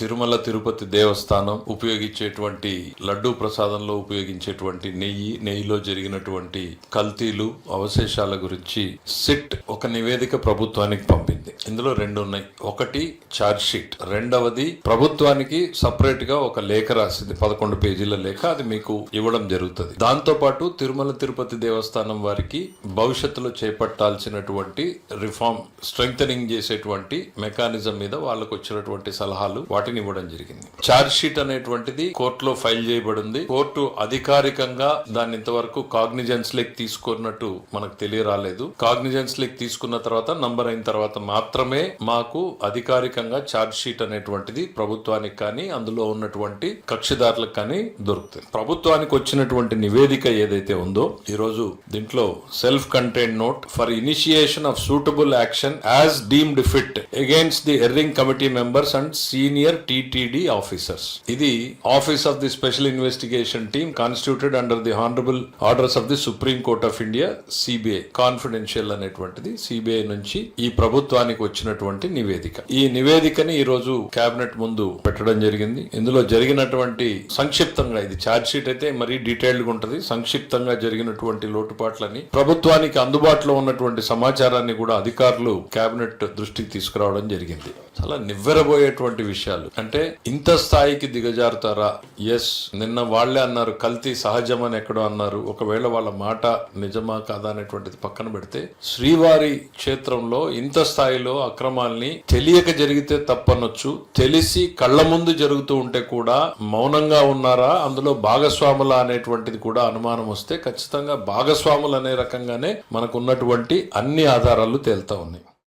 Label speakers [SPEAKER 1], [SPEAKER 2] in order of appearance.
[SPEAKER 1] తిరుమల తిరుపతి దేవస్థానం ఉపయోగించేటువంటి లడ్డూ ప్రసాదంలో ఉపయోగించేటువంటి నెయ్యిలో జరిగినటువంటి కల్తీలు అవశేషాల గురించి సిట్ ఒక నివేదిక ప్రభుత్వానికి పంపింది. ఇందులో రెండు ఉన్నాయి. ఒకటి ఛార్జ్ షీట్, రెండవది ప్రభుత్వానికి సపరేట్ గా ఒక లేఖ రాసింది, 11 పేజీల లేఖ. అది మీకు ఇవ్వడం జరుగుతుంది. దాంతో పాటు తిరుమల తిరుపతి దేవస్థానం వారికి భవిష్యత్తులో చేపట్టాల్సినటువంటి రిఫార్మ్ స్ట్రెంగ్థనింగ్ చేసేటువంటి మెకానిజం మీద వాళ్ళకు వచ్చినటువంటి సలహాలు వాటిని ఇవ్వడం జరిగింది. ఛార్జ్ షీట్ అనేటువంటిది కోర్టులో ఫైల్ చేయబడింది. కోర్టు అధికారికంగా దాన్ని ఇంతవరకు కాగ్నిజెన్స్ లెక్ తీసుకున్నట్టు మనకు తెలియరాలేదు. కాగ్నిజెన్స్ లెక్ తీసుకున్న తర్వాత నంబర్ అయిన తర్వాత మాత్రమే మాకు అధికారికంగా ఛార్జ్ షీట్ అనేటువంటిది ప్రభుత్వానికి కానీ అందులో ఉన్నటువంటి కక్షిదారులకు కానీ దొరుకుతుంది. ప్రభుత్వానికి వచ్చినటువంటి నివేదిక ఏదైతే ఉందో ఈ రోజు దీంట్లో self contained note for initiation of suitable action as deemed fit against the erring committee members and senior TTD officers. ఇది office of the special investigation team constituted under the honourable orders of the supreme court of India, CBI. Confidential అనేటువంటిది CBI నుంచి ఈ ప్రభుత్వానికి వచ్చినటువంటి నివేదిక. ఈ నివేదికని ఈ రోజు కేబినెట్ ముందు పెట్టడం జరిగింది. ఇందులో జరిగినటువంటి సంక్షిప్తంగా, ఇది ఛార్జ్ షీట్ అయితే మరీ డీటెయిల్డ్ గా ఉంటది, సంక్షిప్తంగా జరిగినటువంటి లోటుపాట్లని, ప్రభుత్వానికి అందుబాటులో ఉన్నటువంటి సమాచారాన్ని కూడా అధికారులు కేబినెట్ దృష్టికి తీసుకురావడం జరిగింది. చాలా నివ్వెరబోయేటువంటి విషయాలు. అంటే ఇంత స్థాయికి దిగజారుతారా? ఎస్, నిన్న వాళ్లే అన్నారు కల్తీ సహజమని ఎక్కడో అన్నారు. ఒకవేళ వాళ్ళ మాట నిజమా కాదా అనేటువంటిది పక్కన పెడితే, శ్రీవారి క్షేత్రంలో ఇంత స్థాయిలో అక్రమాల్ని తెలియక జరిగితే తప్పనొచ్చు, తెలిసి కళ్ళ ముందు జరుగుతూ ఉంటే కూడా మౌనంగా ఉన్నారా, అందులో భాగస్వాముల అనేటువంటిది కూడా అనుమానం వస్తే ఖచ్చితంగా భాగస్వాములు అనే రకంగానే మనకున్నటువంటి అన్ని ఆధారాలు తేల్తా ఉన్నాయి.